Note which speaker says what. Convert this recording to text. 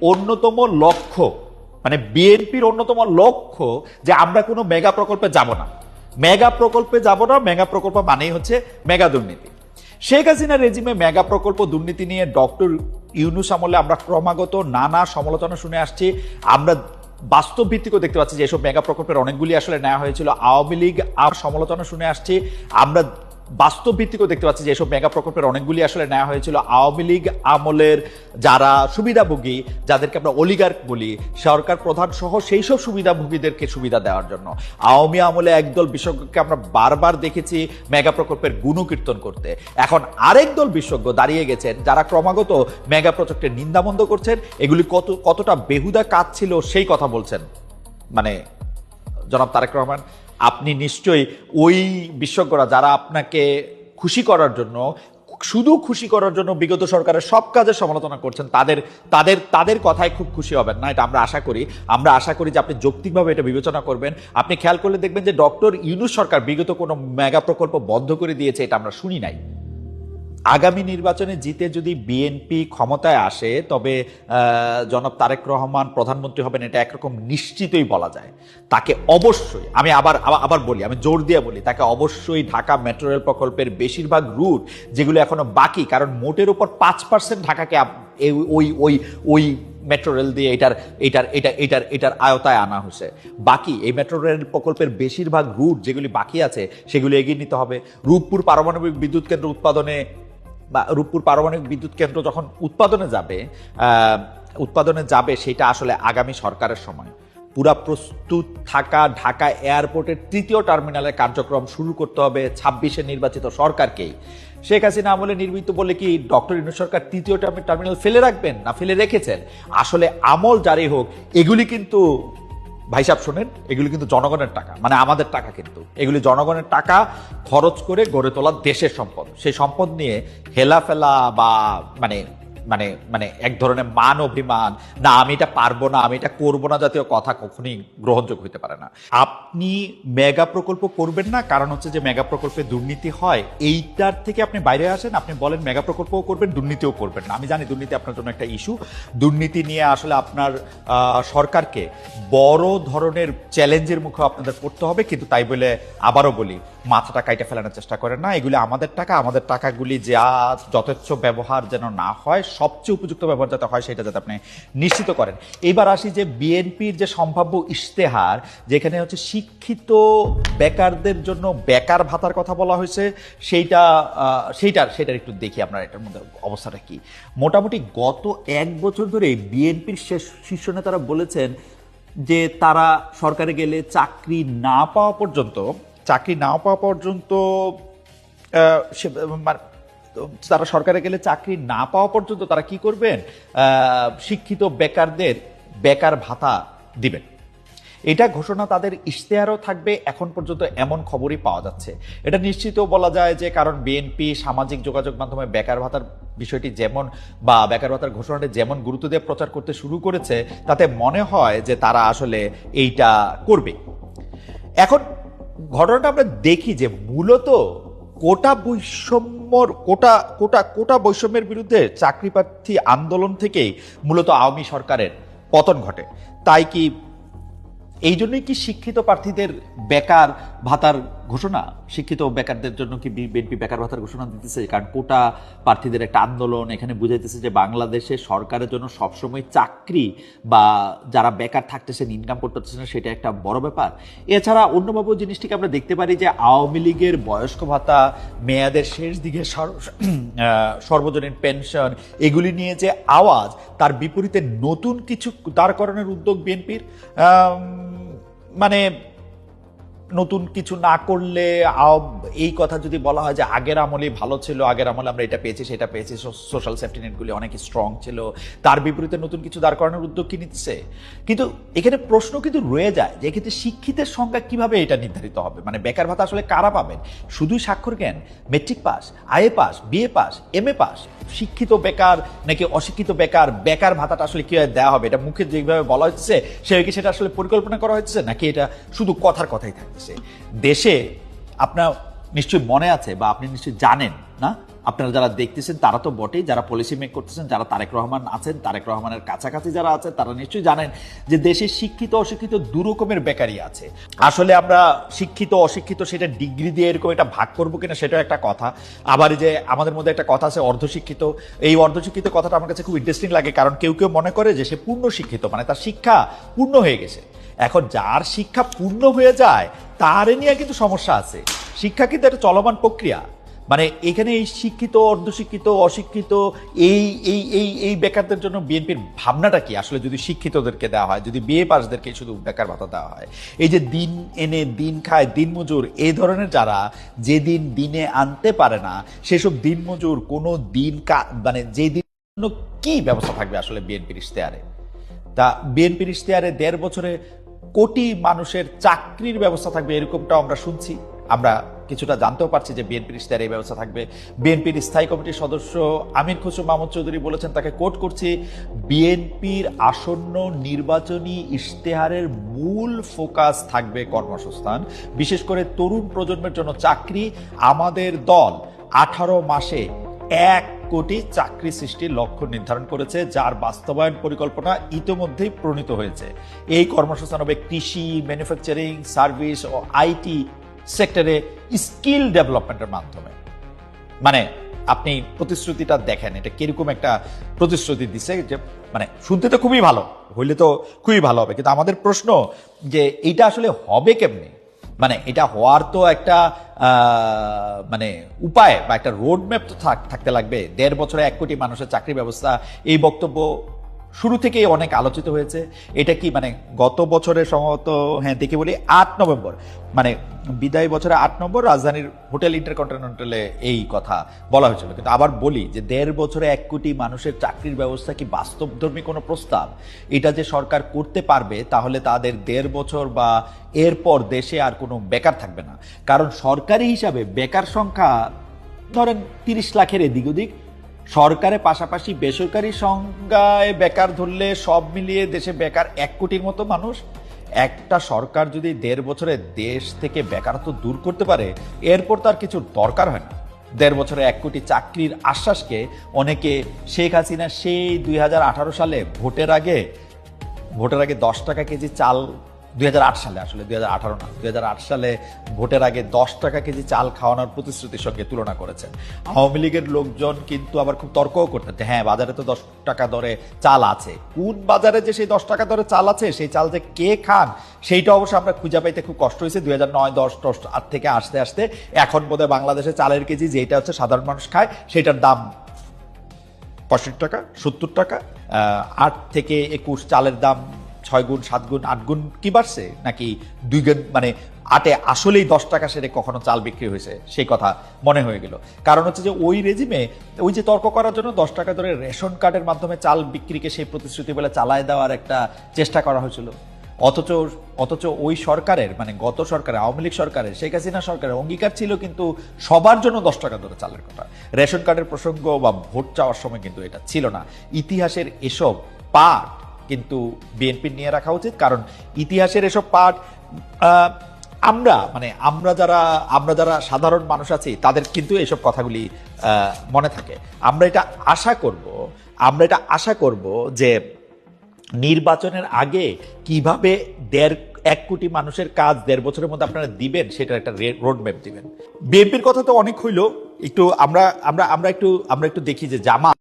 Speaker 1: অন্যতম লক্ষ্য মানে বিএনপির অন্যতম লক্ষ্য যে আমরা কোনো মেগা প্রকল্পে যাব না, মেগা প্রকল্পে যাব না। মেগা প্রকল্প মানেই হচ্ছে মেগা দুর্নীতি। শেখ হাসিনা রেজিমে মেগা প্রকল্প দুর্নীতি নিয়ে ডক্টর ইউনূস আমলে আমরা ক্রমাগত নানা সমালোচনা শুনে আসছি। আমরা বাস্তব ভিত্তিকও দেখতে পাচ্ছি যে এসব মেগা প্রকল্পের অনেকগুলি আসলে নেওয়া হয়েছিল আওয়ামী লীগ আর সমালোচনা শুনে আসছি। আমরা বাস্তব ভিত্তিকও দেখতে পাচ্ছি যে এসব মেগা প্রকল্পের অনেকগুলি আসলে নেওয়া হয়েছিল আওয়ামী লীগ আমলের যারা সুবিধাভোগী, যাদেরকে আমরা অলিগার্ক বলি, সরকার প্রধান সহ সেই সব সুবিধাভোগীদেরকে সুবিধা দেওয়ার জন্য। আওয়ামী আমলে একদল বিশেষজ্ঞকে আমরা বারবার দেখেছি মেগা প্রকল্পের গুণকীর্তন করতে। এখন আরেক দল বিশেষজ্ঞ দাঁড়িয়ে গেছেন যারা ক্রমাগত মেগা প্রজেক্টের নিন্দামন্দ করছেন, এগুলি কতটা বেহুদা কাজ ছিল সেই কথা বলছেন। মানে জনাব তারেক রহমান, আপনি নিশ্চয়ই ওই বিশেষজ্ঞরা যারা আপনাকে খুশি করার জন্য, শুধু খুশি করার জন্য বিগত সরকারের সব কাজের সমালোচনা করছেন, তাদের কথায় খুব খুশি হবেন না, এটা আমরা আশা করি। আমরা আশা করি যে আপনি যৌক্তিকভাবে এটা বিবেচনা করবেন। আপনি খেয়াল করলে দেখবেন যে ডক্টর ইউনূস সরকার বিগত কোনো মেগা প্রকল্প বন্ধ করে দিয়েছে, এটা আমরা শুনি নাই। আগামী নির্বাচনে জিতে যদি বিএনপি ক্ষমতায় আসে তবে জনাব তারেক রহমান প্রধানমন্ত্রী হবেন, এটা একরকম নিশ্চিতই বলা যায়। তাকে অবশ্যই, আমি আবার বলি, আমি জোর দিয়ে বলি, তাকে অবশ্যই ঢাকা মেট্রো রেল প্রকল্পের বেশিরভাগ রুট যেগুলো এখনো বাকি, কারণ মোটের উপর 5% ঢাকাকে ওই মেট্রো রেল দিয়ে এটার আয়তায় আনা হয়েছে। বাকি এই মেট্রো রেল প্রকল্পের বেশিরভাগ রুট যেগুলি বাকি আছে সেগুলি এগিয়ে নিতে হবে। রূপপুর পারমাণবিক বিদ্যুৎ কেন্দ্র উৎপাদনে বা রূপপুর পারমাণবিক বিদ্যুৎ কেন্দ্র যখন উৎপাদনে যাবে সেটা আসলে আগামী সরকারের সময় পুরা প্রস্তুত থাকা ঢাকা এয়ারপোর্টের 3য় টার্মিনালের কার্যক্রম শুরু করতে হবে 26-এ নির্বাচিত সরকারকেই। শেখ হাসিনা আমলে নির্মিত বলে কি ডক্টর ইউনূস সরকার 3য় টার্মিনাল ফেলে রাখবেন? না, ফেলে রেখেছেন। আসলে আমল জারি হোক, এগুলি কিন্তু ভাই সাহেব শোনেন, এগুলি কিন্তু জনগণের টাকা, মানে আমাদের টাকা, কিন্তু এগুলি জনগণের টাকা খরচ করে গড়ে তোলা দেশের সম্পদ। সেই সম্পদ নিয়ে হেলাফেলা বা মানে মানে মানে এক ধরনের মান অভিমান, না আমি এটা পারবো না, আমি এটা করবো না জাতীয় কথা কখনোই গ্রহণযোগ্য হতে পারে না। আপনি মেগা প্রকল্প করবেন না, কারণ হচ্ছে যে মেগা প্রকল্পে দুর্নীতি হয়, এইটার থেকে আপনি বাইরে আসেন। আপনি বলেন মেগা প্রকল্পও করবেন, দুর্নীতিও করবেন না। আমি জানি দুর্নীতি আপনার জন্য একটা ইস্যু। দুর্নীতি নিয়ে আসলে আপনার সরকারকে বড় ধরনের চ্যালেঞ্জের মুখে আপনাদের পড়তে হবে, কিন্তু তাই বলে আবারও বলি, মাথাটা কাইটে ফেলানোর চেষ্টা করেন না। এগুলি আমাদের টাকা, আমাদের টাকাগুলি যা যথেচ্ছ ব্যবহার যেন না হয়, সবচেয়ে উপযুক্ত ব্যবহার যাতে হয় সেটা যাতে আপনি নিশ্চিত করেন। এবার আসি যে বিএনপির যে সম্ভাব্য ইশতেহার, যেখানে হচ্ছে শিক্ষিত বেকারদের জন্য বেকার ভাতার কথা বলা হয়েছে, সেইটার একটু দেখি আপনার এটার মধ্যে অবস্থাটা কি। মোটামুটি গত 1 বছর ধরে বিএনপির শীর্ষ নেতারা বলেছেন যে তারা সরকারে গেলে চাকরি না পাওয়া পর্যন্ত তারা সরকারে গেলে চাকরি না পাওয়া পর্যন্ত তারা কি করবেন, শিক্ষিত বেকারদের বেকার ভাতা দিবেন। এটা ঘোষণা তাদের ইশতেহারও থাকবে, এখন পর্যন্ত এমন খবরই পাওয়া যাচ্ছে। এটা নিশ্চিতও বলা যায় যে কারণ বিএনপি সামাজিক যোগাযোগ মাধ্যমে বেকার ভাতার বিষয়টি যেমন বা বেকার ভাতার ঘোষণাটি যেমন গুরুত্ব দিয়ে প্রচার করতে শুরু করেছে, তাতে মনে হয় যে তারা আসলে এইটা করবে। এখন ঘটনাটা আমরা দেখি যে মূলত কোটা বৈষম্যের বিরুদ্ধে চাকরি প্রার্থী আন্দোলন থেকেই মূলত আওয়ামী সরকারের পতন ঘটে। তাই কি এই জন্যই কি শিক্ষিত প্রার্থীদের বেকার ভাতার ঘোষণা, শিক্ষিত বেকারদের জন্য কি বিএনপি বেকার ভাতার ঘোষণা দিতেছে? কারণ কোটা প্রার্থীদের একটা আন্দোলন এখানে বুঝাইতেছে যে বাংলাদেশে সরকারের জন্য সবসময় চাকরি বা যারা বেকার থাকতেছেন, ইনকাম করতেছেন, সেটা একটা বড় ব্যাপার। এছাড়া অন্যভাবে জিনিসটিকে আমরা দেখতে পারি যে আওয়ামী লীগের বয়স্ক ভাতা, মেয়াদের শেষ দিকে সর্বজনীন পেনশন, এগুলি নিয়ে যে আওয়াজ, তার বিপরীতে নতুন কিছু দাঁড় করানোর উদ্যোগ বিএনপির, মানে নতুন কিছু না করলে এই কথা যদি বলা হয় যে আগের আমলে ভালো ছিল, আগের আমলে আমরা এটা পেয়েছি সেটা পেয়েছি, সোশ্যাল সেফটি নেটগুলি অনেক স্ট্রং ছিল, তার বিপরীতে নতুন কিছু দাঁড় করানোর উদ্যোগ কি নিচ্ছে? কিন্তু এখানে প্রশ্ন কিন্তু রয়ে যায় যে এক্ষেত্রে শিক্ষিতের সংখ্যা কিভাবে এটা নির্ধারিত হবে? মানে বেকার ভাতা আসলে কারা পাবেন? শুধুই স্বাক্ষর জ্ঞান, matric pass, IA pass, BA pass, MA pass, শিক্ষিত বেকার নাকি অশিক্ষিত বেকার? বেকার ভাতাটা আসলে কিভাবে দেওয়া হবে? এটা মুখে যেভাবে বলা হচ্ছে সেটা আসলে পরিকল্পনা করা হচ্ছে নাকি এটা শুধু কথাই থাকছে? দেশে আপনার নিশ্চয়ই মনে আছে বা আপনি নিশ্চয়ই জানেন না আপনারা যারা দেখতেছেন তারা তো বটেই, যারা পলিসি মেক করতেছেন, যারা তারেক রহমান আছেন, তারেক রহমানের কাছাকাছি যারা আছেন, তারা নিশ্চয়ই জানেন যে দেশে শিক্ষিত অশিক্ষিত দু রকমের বেকারি আছে। আসলে আমরা শিক্ষিত অশিক্ষিত সেটা ডিগ্রি দিয়ে এরকম একটা ভাগ করবো কিনা সেটাও একটা কথা। আবার এই যে আমাদের মধ্যে একটা কথা আছে অর্ধশিক্ষিত, এই অর্ধশিক্ষিত কথাটা আমার কাছে খুব ইন্টারেস্টিং লাগে, কারণ কেউ কেউ মনে করে যে সে পূর্ণ শিক্ষিত, মানে তার শিক্ষা পূর্ণ হয়ে গেছে। এখন যার শিক্ষা পূর্ণ হয়ে যায় তার নিয়ে কিন্তু সমস্যা আছে। শিক্ষা কিন্তু একটা চলমান প্রক্রিয়া, মানে এখানে এই শিক্ষিত অর্ধশিক্ষিত অশিক্ষিত এই এই এই এই বেকারদের জন্য বিএনপির ভাবনাটা কি আসলে? যদি শিক্ষিতদেরকে দেওয়া হয়, যদি বিএ পাসদেরকে শুধু বেকার ভাতা দেওয়া হয়, এই যে দিন এনে দিন খায় দিনমজুর এই ধরনের যারা যেদিন দিনে আনতে পারে না সেসব দিনমজুর কোনো দিন মানে যে দিন কি ব্যবস্থা থাকবে আসলে বিএনপির ইশতেহারে? তা বিএনপির ইশতেহারে ১.৫ বছরে কোটি মানুষের চাকরির ব্যবস্থা থাকবে এরকমটাও আমরা শুনছি। আমরা কিছুটা জানতেও পারছি যে বিএনপির ইশতেহারে এই ব্যবস্থা থাকবে। বিএনপির স্থায়ী কমিটির সদস্য আমির খসরু মাহমুদ চৌধুরী বলেছেন, তাকে কোট করছি, বিএনপির আসন্ন নির্বাচনী ইশতেহারের মূল ফোকাস থাকবে কর্মসংস্থান, বিশেষ করে তরুণ প্রজন্মের জন্য চাকরি। আমাদের দল 18 মাসে 1 কোটি চাকরি সৃষ্টির লক্ষ্য নির্ধারণ করেছে, যার বাস্তবায়ন পরিকল্পনা ইতিমধ্যেই প্রণীত হয়েছে। এই কর্মসংস্থান হবে কৃষি, ম্যানুফ্যাকচারিং, সার্ভিস ও আইটি সেক্টরে স্কিল ডেভেলপমেন্টের মাধ্যমে। মানে আপনি প্রতিশ্রুতিটা দেখেন, এটা কিরকম একটা প্রতিশ্রুতি দিছে, যে মানে শুনতে তো খুবই ভালো, হইলে তো খুবই ভালো হবে, কিন্তু আমাদের প্রশ্ন যে এটা আসলে হবে কেমনে? মানে এটা হওয়ার তো একটা মানে উপায় বা একটা রোড ম্যাপ তো থাকতে লাগবে। ১.৫ বছরে 1 কোটি মানুষের চাকরি ব্যবস্থা, এই বক্তব্য শুরু থেকেই অনেক আলোচিত হয়েছে। এটা কি মানে গত বছরের সম্ভবত, হ্যাঁ দেখে বলি 8 নভেম্বর, মানে বিদায় বছরে 8 নভেম্বর রাজধানীর হোটেল ইন্টারকন্টিনেন্টালে এই কথা বলা হয়েছিল। কিন্তু আবার বলি যে ১.৫ বছরে 1 কোটি মানুষের চাকরির ব্যবস্থা কি বাস্তবধর্মী কোনো প্রস্তাব? এটা যে সরকার করতে পারবে তাহলে তাদের ১.৫ বছর বা এরপর দেশে আর কোনো বেকার থাকবে না। কারণ সরকারি হিসাবে বেকার সংখ্যা ধরেন ৩০ লাখের এদিক ওদিক, সরকারের পাশাপাশি বেসরকারি সংজ্ঞায় বেকার ধরলে সব মিলিয়ে দেশে বেকার 1 কোটির মতো মানুষ। একটা সরকার যদি ১.৫ বছরে দেশ থেকে বেকারত্ব দূর করতে পারে, এরপর তার কিছু দরকার হয় না। ১.৫ বছরে 1 কোটি চাকরির আশ্বাসকে অনেকে শেখ হাসিনা সেই ২০১৮ সালে ভোটের আগে 10 টাকা কেজি চাল, ২০০৮ সালে, আসলে ২০১৮ না, ২০০৮ সালে ভোটের আগে 10 টাকা কেজি চাল খাওয়ানোর প্রতিশ্রুতির সঙ্গে তুলনা করেছেন। আওয়ামী লীগের লোকজন কিন্তু আবার খুব তর্কও করতেন যে হ্যাঁ বাজারে তো 10 টাকা দরে চাল আছে, কোন বাজারে যে সেই 10 টাকা দরে চাল আছে, সেই চাল যে কে খান সেইটা অবশ্য আমরা খুঁজে পাইতে খুব কষ্ট হয়েছে। 2009, 10 থেকে আসতে আসতে এখন বোধহয় বাংলাদেশে চালের কেজি যেটা হচ্ছে সাধারণ মানুষ খায় সেটার দাম 65 টাকা 70 টাকা। 8 থেকে 21 চালের দাম 6 গুণ 7 গুণ 8 গুণ কি বাড়ছে, নাকি 2 গুণ, মানে 8-এ আসলেই 10 টাকা সেরে কখনো চাল বিক্রি হয়েছে সেই কথা মনে হয়ে গেল। কারণ হচ্ছে যে ওই রেজিমে ওই যে তর্ক করার জন্য 10 টাকা ধরে রেশন কার্ডের মাধ্যমে চাল বিক্রিকে সেই প্রতিশ্রুতি বলে চালায় দেওয়ার একটা চেষ্টা করা হয়েছিল। অথচ ওই সরকারের, মানে গত সরকারের, আওয়ামী লীগ সরকারের, শেখ হাসিনা সরকারের অঙ্গীকার ছিল কিন্তু সবার জন্য 10 টাকা ধরে চালের কথা। রেশন কার্ডের প্রসঙ্গ বা ভোট চাওয়ার সময় কিন্তু এটা ছিল না। ইতিহাসের এসব পাঠ কিন্তু বিএনপির নিয়ে রাখা উচিত, কারণ ইতিহাসের এসব পাঠ আমরা যারা সাধারণ মানুষ আছি তাদের কিন্তু এসব কথাগুলি মনে থাকে। আমরা এটা আশা করব যে নির্বাচনের আগে কিভাবে 1 কোটি মানুষের কাজ 1.5 বছরের মধ্যে আপনারা দিবেন সেটার একটা রোড ম্যাপ দিবেন। বিএনপির কথা তো অনেক হইল, একটু আমরা একটু দেখি যে জামাত